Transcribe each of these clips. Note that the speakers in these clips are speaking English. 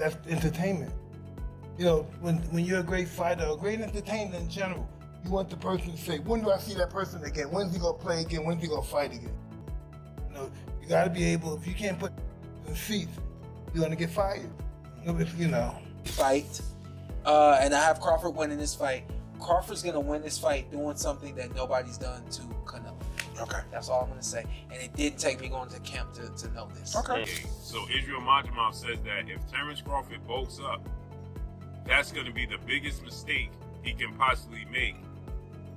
That's entertainment. You know, when you're a great fighter, or great entertainer in general, you want the person to say, when do I see that person again? When's he gonna play again? When's he gonna fight again? You know, you gotta be able, if you can't put in seats, you're gonna get fired. You know. Fight, and I have Crawford winning this fight. Crawford's gonna win this fight doing something that nobody's done to Canelo. Okay. That's all I'm gonna say. And it didn't take me going to camp to know this. Okay. So Israel Majamov says that if Terence Crawford bulks up, that's going to be the biggest mistake he can possibly make.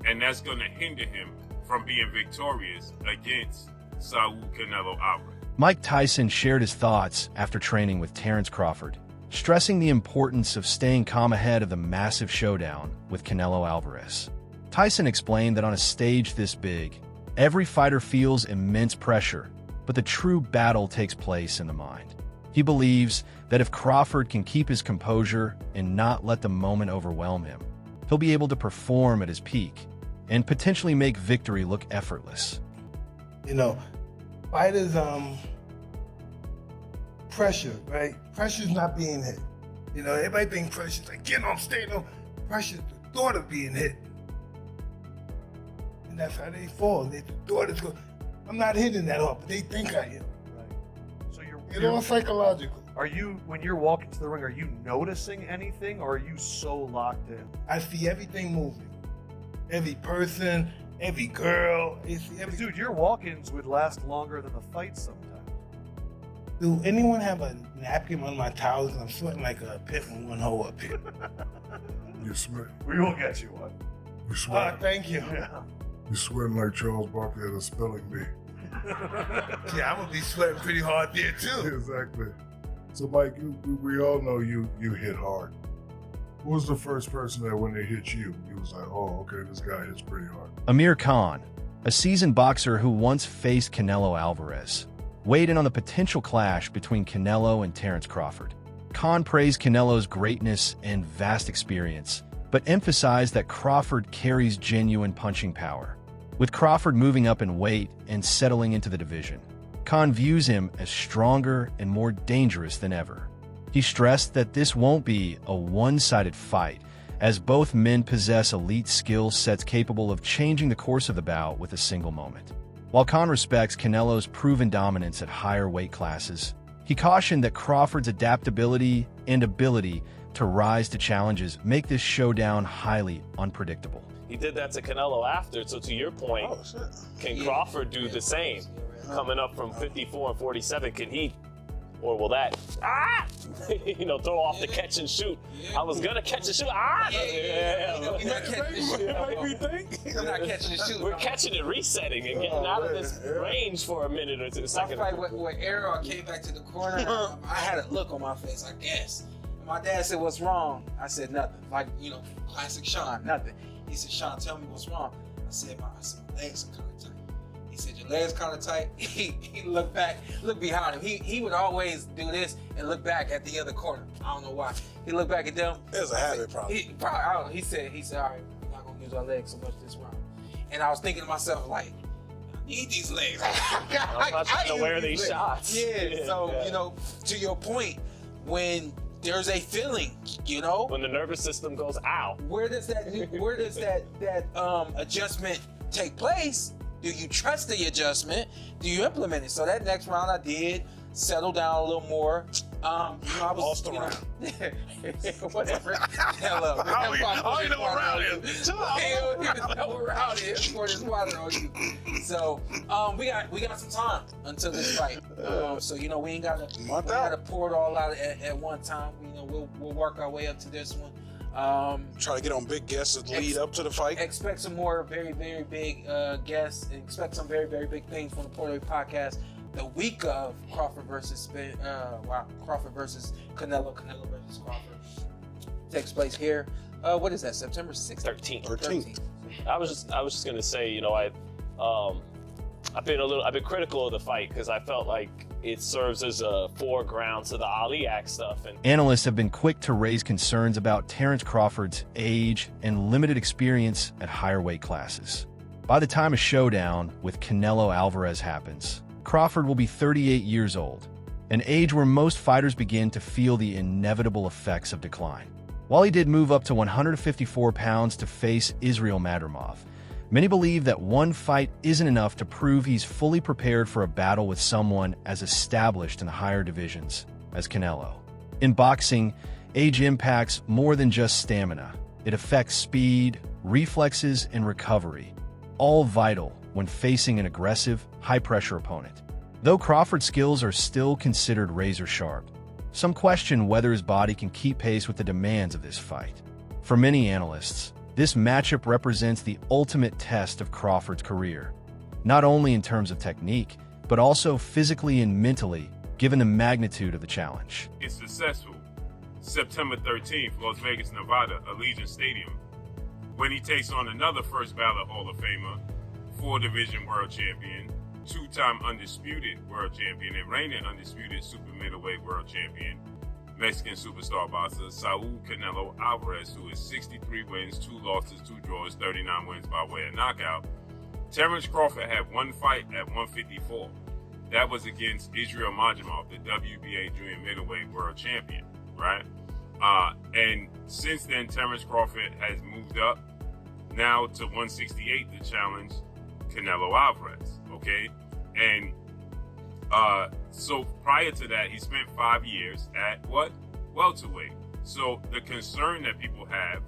And that's going to hinder him from being victorious against Saul Canelo Alvarez. Mike Tyson shared his thoughts after training with Terence Crawford, stressing the importance of staying calm ahead of the massive showdown with Canelo Alvarez. Tyson explained that on a stage this big, every fighter feels immense pressure, but the true battle takes place in the mind. He believes that if Crawford can keep his composure and not let the moment overwhelm him, he'll be able to perform at his peak and potentially make victory look effortless. You know, fighters, pressure, right? Pressure's not being hit. You know, everybody thinks pressure's like, get on stage. No, pressure's the thought of being hit. And that's how they fall. The thought is going, I'm not hitting that hard, but they think I am. So It's all psychological. Are you, when you're walking to the ring, are you noticing anything, or are you so locked in? I see everything moving. Every person, every girl. Dude, your walk-ins would last longer than the fight sometimes. Do anyone have a napkin on my towels? I'm sweating like a pit in one hole up here. You sweat. We will get you one. You sweat. Thank you. Yeah. You sweating like Charles Barkley at a spelling bee. Yeah, I'm gonna be sweating pretty hard there too. Exactly. So, Mike, we all know you hit hard. Who was the first person that when they hit you, you was like, oh, okay, this guy hits pretty hard? Amir Khan, a seasoned boxer who once faced Canelo Alvarez, weighed in on the potential clash between Canelo and Terence Crawford. Khan praised Canelo's greatness and vast experience, but emphasized that Crawford carries genuine punching power. With Crawford moving up in weight and settling into the division, Khan views him as stronger and more dangerous than ever. He stressed that this won't be a one-sided fight, as both men possess elite skill sets capable of changing the course of the bout with a single moment. While Khan respects Canelo's proven dominance at higher weight classes, he cautioned that Crawford's adaptability and ability to rise to challenges make this showdown highly unpredictable. He did that to Canelo after, so to your point, can Crawford do the same? Coming up from 54 and 47, can he, or will that, throw off the catch and shoot? I was gonna catch and shoot, We're not catching the shoot. We're not catching the shoot. We're catching it, resetting, and getting out of this range for a minute or two. My fight with Arrow, I came back to the corner. I had a look on my face, I guess. And my dad said, "What's wrong?" I said, "Nothing." Like, classic Sean, nothing. He said, "Sean, tell me what's wrong." I said, my legs are kind of tight. He said, "Your legs kind of tight." He looked back, looked behind him. He would always do this and look back at the other corner. I don't know why. He looked back at them. It was a habit problem. He said, "All right, we're not gonna use our legs so much this round." And I was thinking to myself, like, I need these legs. I'm not trying to wear these shots. Yeah. So to your point, when there's a feeling, when the nervous system goes out, where does that adjustment take place? Do you trust the adjustment? Do you implement it? So that next round I did settle down a little more. I was lost the round. Whatever. Hello. I ain't know around here. Chill out. No around here. Pour this water on you. So we got some time until this fight. So we ain't gotta pour it all out at one time. We'll work our way up to this one. Try to get on big guests that lead up to the fight. Expect some more very, very big guests. And expect some very, very big things from the Puerto Rico podcast. The week of Crawford versus Canelo versus Crawford takes place here. What is that? September 6th? 13th. I was just gonna say, I've been critical of the fight because I felt like it serves as a foreground to the Ali Act stuff. And analysts have been quick to raise concerns about Terence Crawford's age and limited experience at higher weight classes. By the time a showdown with Canelo Alvarez happens, Crawford will be 38 years old, an age where most fighters begin to feel the inevitable effects of decline. While he did move up to 154 pounds to face Israel Madrimov, many believe that one fight isn't enough to prove he's fully prepared for a battle with someone as established in the higher divisions as Canelo. In boxing, age impacts more than just stamina. It affects speed, reflexes, and recovery, all vital when facing an aggressive, high-pressure opponent. Though Crawford's skills are still considered razor-sharp, some question whether his body can keep pace with the demands of this fight. For many analysts, this matchup represents the ultimate test of Crawford's career, not only in terms of technique, but also physically and mentally, given the magnitude of the challenge. It's successful. September 13th, Las Vegas, Nevada, Allegiant Stadium, when he takes on another first ballot Hall of Famer, 4-division world champion, 2-time undisputed world champion, and reigning undisputed super middleweight world champion, Mexican superstar boxer Saul Canelo Alvarez, who is 63 wins, 2 losses, 2 draws, 39 wins by way of knockout. Terence Crawford had one fight at 154. That was against Israel Madrimov, the WBA junior middleweight world champion, right? And since then, Terence Crawford has moved up now to 168 to challenge Canelo Alvarez, okay? And so prior to that, he spent 5 years at what? Welterweight. So the concern that people have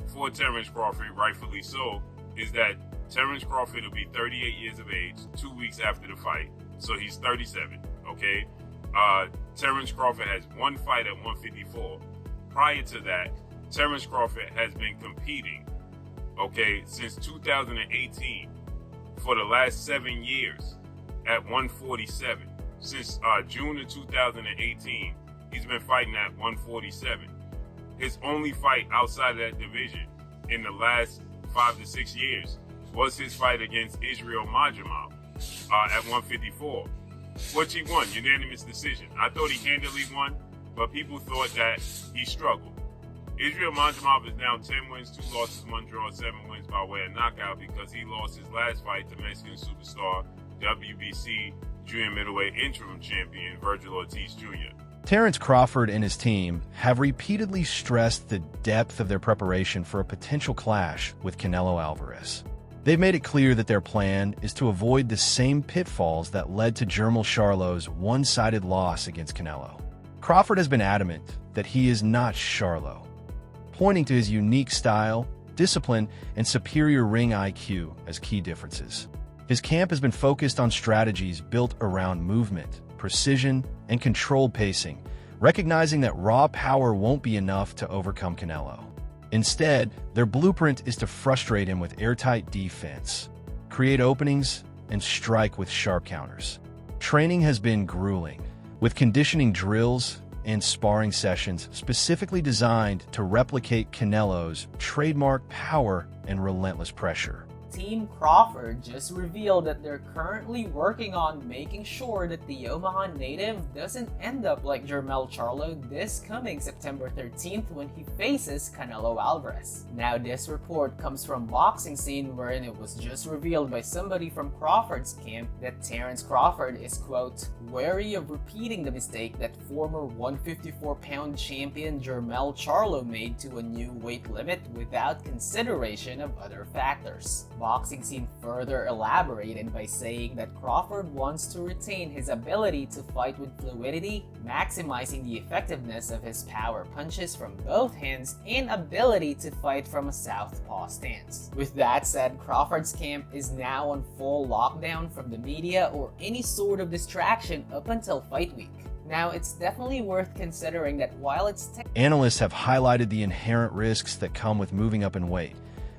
for Terence Crawford, rightfully so, is that Terence Crawford will be 38 years of age 2 weeks after the fight. So he's 37, okay? Terence Crawford has one fight at 154. Prior to that, Terence Crawford has been competing, okay, since 2018 for the last 7 years at 147. Since June of 2018, he's been fighting at 147. His only fight outside of that division in the last 5 to 6 years was his fight against Israel Madrimov at 154, which he won, unanimous decision. I thought he handily won, but people thought that he struggled. Israel Madrimov is now 10 wins, 2 losses, 1 draw, 7 wins by way of knockout because he lost his last fight to Mexican superstar, WBC junior middleweight interim champion, Virgil Ortiz Jr. Terence Crawford and his team have repeatedly stressed the depth of their preparation for a potential clash with Canelo Alvarez. They've made it clear that their plan is to avoid the same pitfalls that led to Jermall Charlo's one-sided loss against Canelo. Crawford has been adamant that he is not Charlo, pointing to his unique style, discipline, and superior ring IQ as key differences. His camp has been focused on strategies built around movement, precision, and controlled pacing, recognizing that raw power won't be enough to overcome Canelo. Instead, their blueprint is to frustrate him with airtight defense, create openings, and strike with sharp counters. Training has been grueling, with conditioning drills and sparring sessions specifically designed to replicate Canelo's trademark power and relentless pressure. Team Crawford just revealed that they're currently working on making sure that the Omaha native doesn't end up like Jermall Charlo this coming September 13th when he faces Canelo Alvarez. Now this report comes from Boxing Scene, wherein it was just revealed by somebody from Crawford's camp that Terence Crawford is, quote, wary of repeating the mistake that former 154-pound champion Jermall Charlo made to a new weight limit without consideration of other factors. Boxing Scene further elaborated by saying that Crawford wants to retain his ability to fight with fluidity, maximizing the effectiveness of his power punches from both hands and ability to fight from a southpaw stance. With that said, Crawford's camp is now on full lockdown from the media or any sort of distraction up until fight week. Now, it's definitely worth considering that while it's Analysts have highlighted the inherent risks that come with moving up in weight,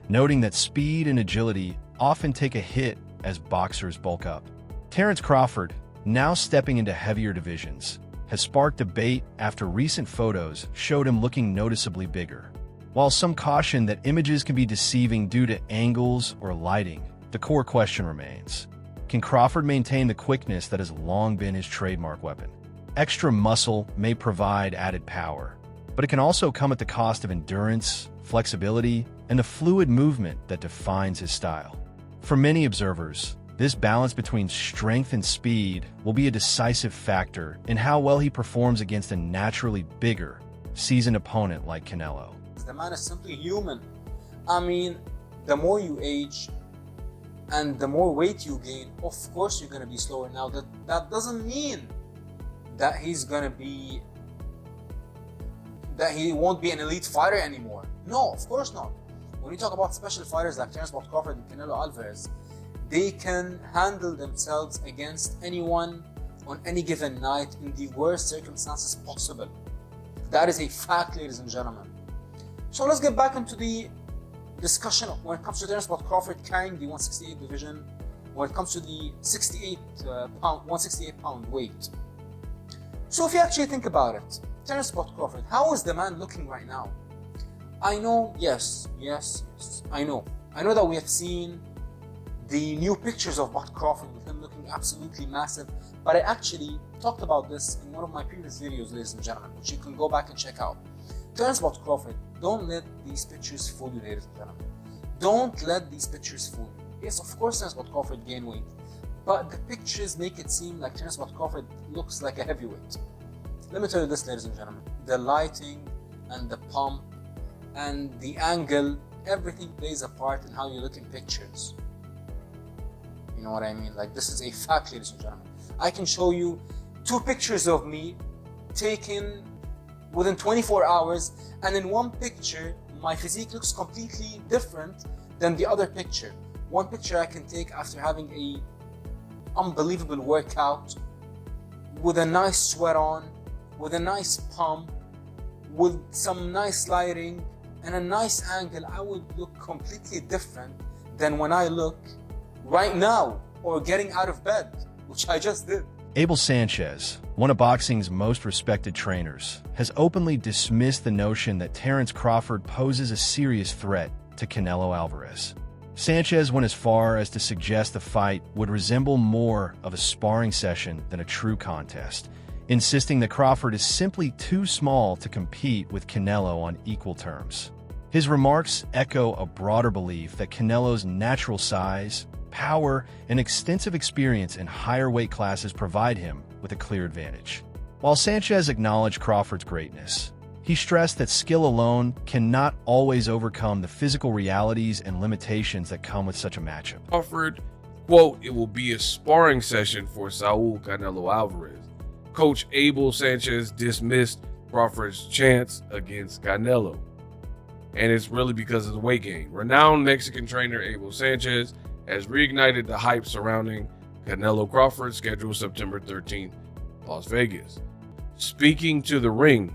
noting that speed and agility often take a hit as boxers bulk up. Terence Crawford, now stepping into heavier divisions, has sparked debate after recent photos showed him looking noticeably bigger. While some caution that images can be deceiving due to angles or lighting, the core question remains: can Crawford maintain the quickness that has long been his trademark weapon? Extra muscle may provide added power, but it can also come at the cost of endurance, flexibility, and the fluid movement that defines his style. For many observers, this balance between strength and speed will be a decisive factor in how well he performs against a naturally bigger, seasoned opponent like Canelo. The man is simply human. I mean, the more you age and the more weight you gain, of course you're going to be slower. Now, that doesn't mean that he won't be an elite fighter anymore. No, of course not. When you talk about special fighters like Terence Crawford and Canelo Alvarez, they can handle themselves against anyone on any given night in the worst circumstances possible. That is a fact, ladies and gentlemen. So let's get back into the discussion when it comes to Terence Crawford carrying the 168 division, when it comes to the 168 pound weight. So if you actually think about it, Terence Crawford, how is the man looking right now? I know, yes, I know that we have seen the new pictures of Crawford with him looking absolutely massive, but I actually talked about this in one of my previous videos, ladies and gentlemen, which you can go back and check out. Terence Crawford, don't let these pictures fool you, ladies and gentlemen. Don't let these pictures fool you. Yes, of course Terence Crawford gained weight, but the pictures make it seem like Terence Crawford looks like a heavyweight. Let me tell you this, ladies and gentlemen, the lighting and the pump and the angle, everything plays a part in how you look in pictures. You know what I mean? Like, this is a fact, ladies and gentlemen. I can show you 2 pictures of me taken within 24 hours, and in one picture, my physique looks completely different than the other picture. One picture I can take after having a unbelievable workout, with a nice sweat on, with a nice pump, with some nice lighting, and a nice angle. I would look completely different than when I look right now or getting out of bed, which I just did. Abel Sanchez, one of boxing's most respected trainers, has openly dismissed the notion that Terence Crawford poses a serious threat to Canelo Alvarez. Sanchez went as far as to suggest the fight would resemble more of a sparring session than a true contest, insisting that Crawford is simply too small to compete with Canelo on equal terms. His remarks echo a broader belief that Canelo's natural size, power, and extensive experience in higher weight classes provide him with a clear advantage. While Sanchez acknowledged Crawford's greatness, he stressed that skill alone cannot always overcome the physical realities and limitations that come with such a matchup. Crawford, quote, "It will be a sparring session for Saul Canelo Alvarez." Coach Abel Sanchez dismissed Crawford's chance against Canelo, and it's really because of the weight gain. Renowned Mexican trainer Abel Sanchez has reignited the hype surrounding Canelo Crawford, scheduled September 13th, Las Vegas. Speaking to the ring,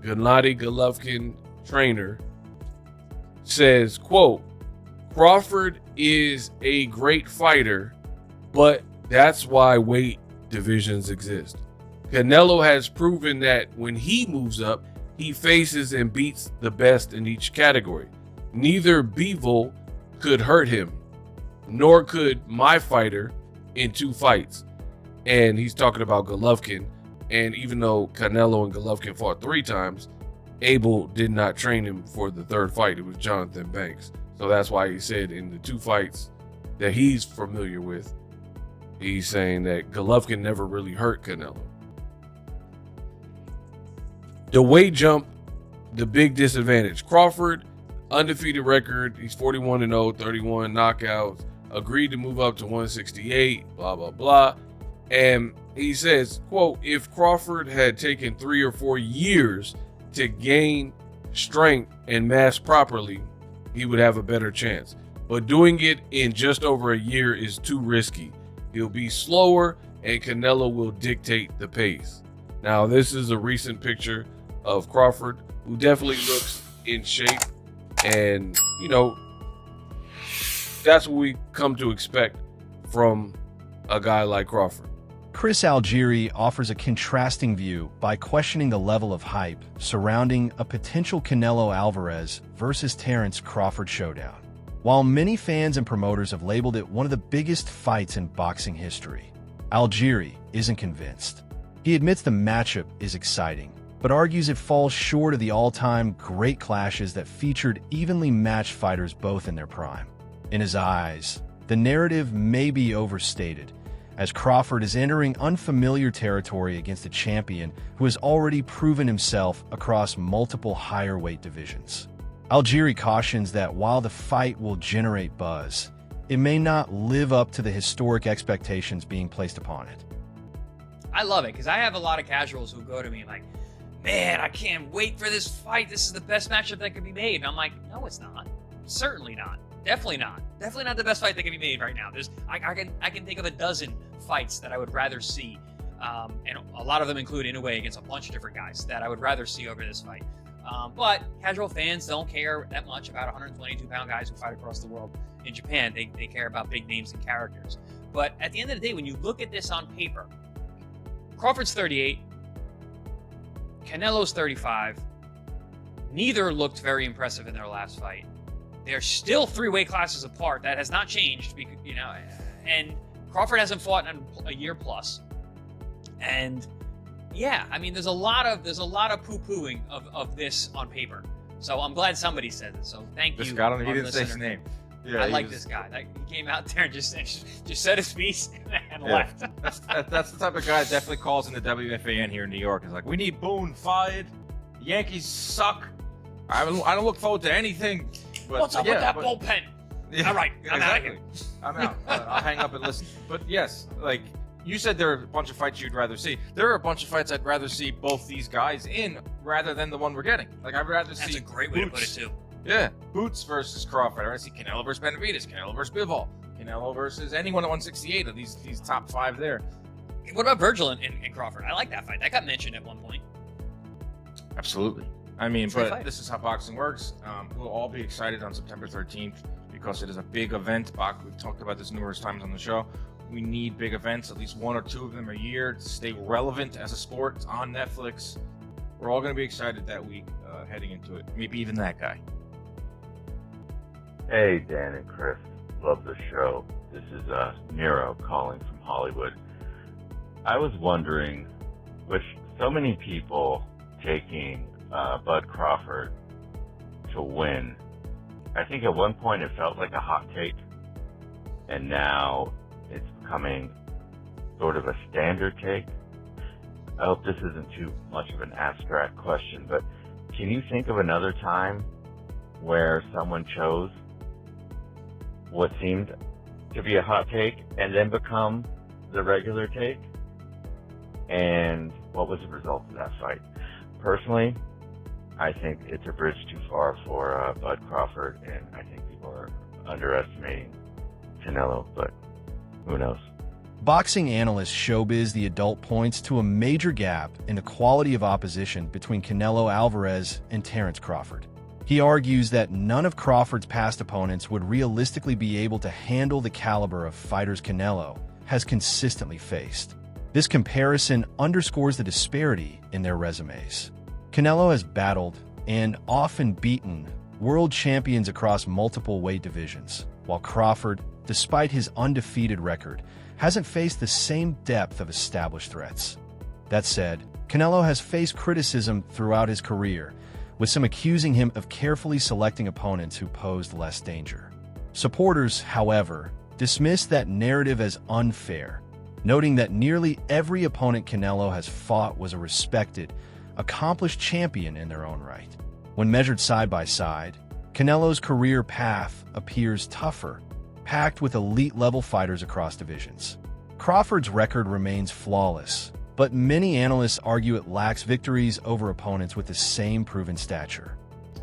Gennady Golovkin, trainer, says, quote, "Crawford is a great fighter, but that's why weight divisions exist. Canelo has proven that when he moves up, he faces and beats the best in each category. Neither Bivol could hurt him, nor could my fighter in 2 fights." And he's talking about Golovkin. And even though Canelo and Golovkin fought 3 times, Abel did not train him for the 3rd fight. It was Jonathan Banks. So that's why he said in the 2 fights that he's familiar with, he's saying that Golovkin never really hurt Canelo. The weight jump, the big disadvantage. Crawford, undefeated record. He's 41-0, 31 knockouts. Agreed to move up to 168, blah, blah, blah. And he says, quote, "If Crawford had taken 3 or 4 years to gain strength and mass properly, he would have a better chance. But doing it in just over a year is too risky. He'll be slower and Canelo will dictate the pace." Now, this is a recent picture of Crawford, who definitely looks in shape. And, you know, that's what we come to expect from a guy like Crawford. Chris Algieri offers a contrasting view by questioning the level of hype surrounding a potential Canelo Alvarez versus Terence Crawford showdown. While many fans and promoters have labeled it one of the biggest fights in boxing history, Algieri isn't convinced. He admits the matchup is exciting, but argues it falls short of the all-time great clashes that featured evenly matched fighters both in their prime. In his eyes, the narrative may be overstated, as Crawford is entering unfamiliar territory against a champion who has already proven himself across multiple higher weight divisions. Algieri cautions that while the fight will generate buzz, it may not live up to the historic expectations being placed upon it. I love it, because I have a lot of casuals who go to me like, man, I can't wait for this fight. This is the best matchup that could be made. And I'm like, no, it's not. Certainly not. Definitely not. Definitely not the best fight that can be made right now. I can think of a dozen fights that I would rather see, and a lot of them include Inoue against a bunch of different guys that I would rather see over this fight. But casual fans don't care that much about 122-pound guys who fight across the world in Japan. They care about big names and characters. But at the end of the day, when you look at this on paper, Crawford's 38, Canelo's 35. Neither looked very impressive in their last fight. They're still 3 weight classes apart. That has not changed, you know. And Crawford hasn't fought in a year plus. And yeah, I mean, there's a lot of poo-pooing of this on paper. So I'm glad somebody said it. So thank you. This guy, he didn't listener. say his name. Yeah, I like this guy. He came out there and just said his piece and left. That's the type of guy that definitely calls in the WFAN here in New York. He's like, we need Boone fired. The Yankees suck. I don't look forward to anything. But, what's up with that bullpen? Yeah, all right, I'm out of here. I'm out. I'll hang up and listen. But yes, like you said, there are a bunch of fights you'd rather see. There are a bunch of fights I'd rather see both these guys in rather than the one we're getting. Like I'd rather see. That's a great way to put it too. Yeah, Boots versus Crawford. I'd rather see Canelo versus Benavidez, Canelo versus Bivol, Canelo versus anyone at 168 of these top 5 there. What about Virgil and Crawford? I like that fight. That got mentioned at one point. Absolutely. I mean, but this is how boxing works. We'll all be excited on September 13th because it is a big event. We've talked about this numerous times on the show. We need big events, at least 1 or 2 of them a year, to stay relevant as a sport. It's on Netflix. We're all going to be excited that week heading into it. Maybe even that guy. Hey, Dan and Chris. Love the show. This is Nero calling from Hollywood. I was wondering, with so many people taking Bud Crawford to win, I think at one point it felt like a hot take, and now it's becoming sort of a standard take. I hope this isn't too much of an abstract question, but can you think of another time where someone chose what seemed to be a hot take and then become the regular take? And what was the result of that fight? Personally, I think it's a bridge too far for Bud Crawford, and I think people are underestimating Canelo, but who knows? Boxing analyst Showbiz The Adult points to a major gap in the quality of opposition between Canelo Alvarez and Terence Crawford. He argues that none of Crawford's past opponents would realistically be able to handle the caliber of fighters Canelo has consistently faced. This comparison underscores the disparity in their resumes. Canelo has battled and often beaten world champions across multiple weight divisions, while Crawford, despite his undefeated record, hasn't faced the same depth of established threats. That said, Canelo has faced criticism throughout his career, with some accusing him of carefully selecting opponents who posed less danger. Supporters, however, dismiss that narrative as unfair, noting that nearly every opponent Canelo has fought was a respected, accomplished champion in their own right. When measured side by side, Canelo's career path appears tougher, packed with elite-level fighters across divisions. Crawford's record remains flawless, but many analysts argue it lacks victories over opponents with the same proven stature.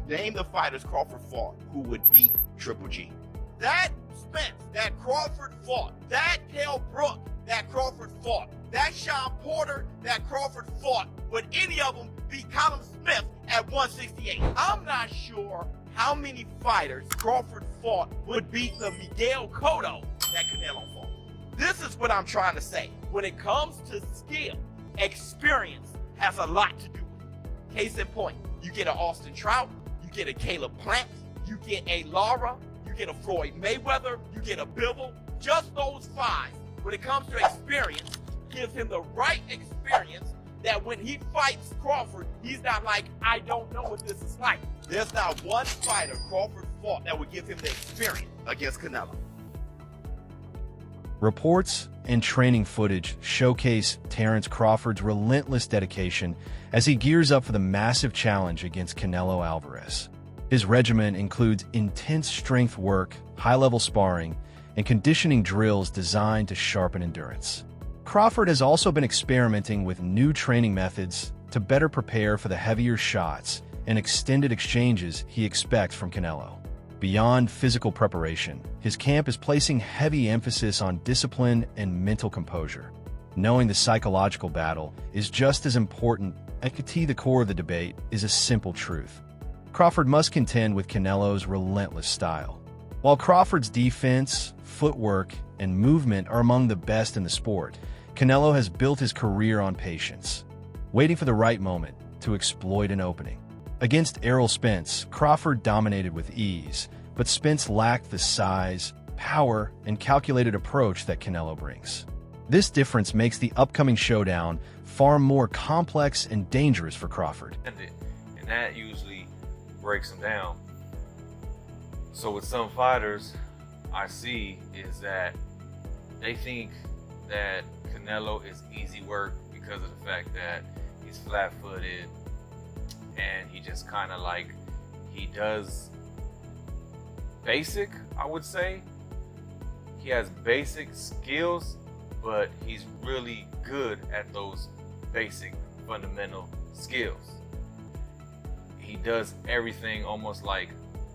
Name the fighters Crawford fought who would beat Triple G. That Spence that Crawford fought, that Kell Brook that Crawford fought, that Sean Porter that Crawford fought, would any of them beat Callum Smith at 168? I'm not sure how many fighters Crawford fought would beat the Miguel Cotto that Canelo fought. This is what I'm trying to say. When it comes to skill, experience has a lot to do with it. Case in point, you get an Austin Trout, you get a Caleb Plant, you get a Lara, you get a Floyd Mayweather, you get a Bivol. Just those 5, when it comes to experience, gives him the right experience that when he fights Crawford, he's not like, I don't know what this is like. There's not one fighter Crawford fought that would give him the experience against Canelo. Reports and training footage showcase Terence Crawford's relentless dedication as he gears up for the massive challenge against Canelo Alvarez. His regimen includes intense strength work, high-level sparring, and conditioning drills designed to sharpen endurance. Crawford has also been experimenting with new training methods to better prepare for the heavier shots and extended exchanges he expects from Canelo. Beyond physical preparation, his camp is placing heavy emphasis on discipline and mental composure. Knowing the psychological battle is just as important, and the core of the debate is a simple truth. Crawford must contend with Canelo's relentless style. While Crawford's defense, footwork, and movement are among the best in the sport, Canelo has built his career on patience, waiting for the right moment to exploit an opening. Against Errol Spence, Crawford dominated with ease, but Spence lacked the size, power, and calculated approach that Canelo brings. This difference makes the upcoming showdown far more complex and dangerous for Crawford. And that usually breaks him down. So with some fighters, I see is that they think that Canelo is easy work because of the fact that he's flat-footed and he just kind of like, he does basic, I would say. He has basic skills, but he's really good at those basic fundamental skills. He does everything almost like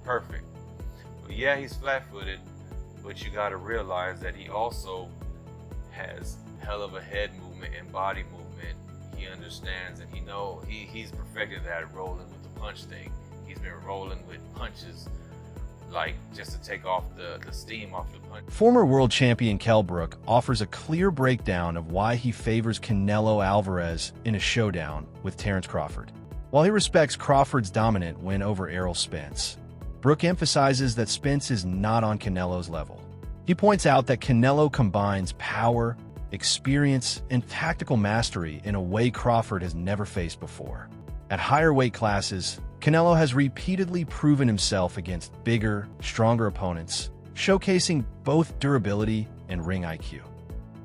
perfect. But yeah, he's flat-footed, but you got to realize that he also has hell of a head movement and body movement. He understands and he's perfected at rolling with the punch thing. He's been rolling with punches like just to take off the steam off the punch. Former world champion Kell Brook offers a clear breakdown of why he favors Canelo Alvarez in a showdown with Terence Crawford. While he respects Crawford's dominant win over Errol Spence, Brook emphasizes that Spence is not on Canelo's level. He points out that Canelo combines power, experience, and tactical mastery in a way Crawford has never faced before. At higher weight classes, Canelo has repeatedly proven himself against bigger, stronger opponents, showcasing both durability and ring IQ.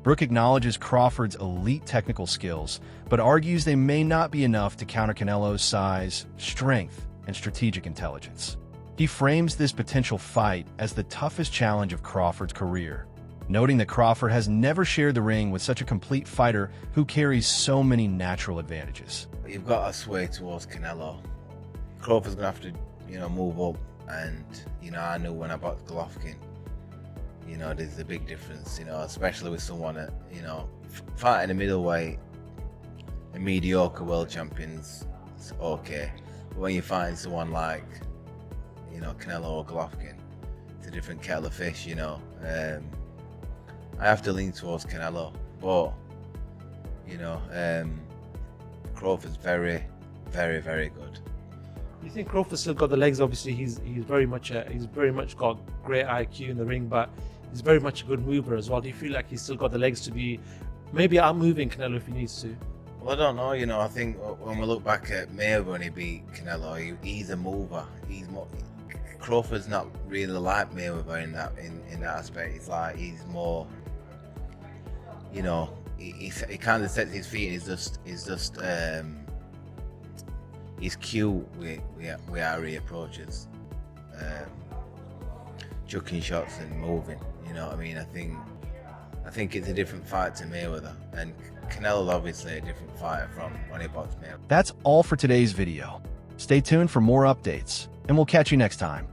Brook acknowledges Crawford's elite technical skills, but argues they may not be enough to counter Canelo's size, strength, and strategic intelligence. He frames this potential fight as the toughest challenge of Crawford's career, noting that Crawford has never shared the ring with such a complete fighter who carries so many natural advantages. You've got to sway towards Canelo. Crawford's going to have to, move up. And, I knew when I boxed Golovkin, there's a big difference, especially with someone that, fighting a middleweight, a mediocre world champion's okay. But when you find someone like, Canelo or Golovkin, it's a different kettle of fish, I have to lean towards Canelo, but, Crawford's very, very, very good. You think Crawford's still got the legs? Obviously, he's very much got great IQ in the ring, but he's very much a good mover as well. Do you feel like he's still got the legs to be maybe outmoving Canelo if he needs to? Well, I don't know. I think when we look back at Mayweather when he beat Canelo, he's a mover. Crawford's not really like Mayweather in that aspect. It's like he's more, he kind of sets his feet. He's cute with how he approaches, chucking shots and moving. You know what I mean? I think it's a different fight to Mayweather, and Canelo's obviously a different fighter from when he boxed Mayweather. That's all for today's video. Stay tuned for more updates, and we'll catch you next time.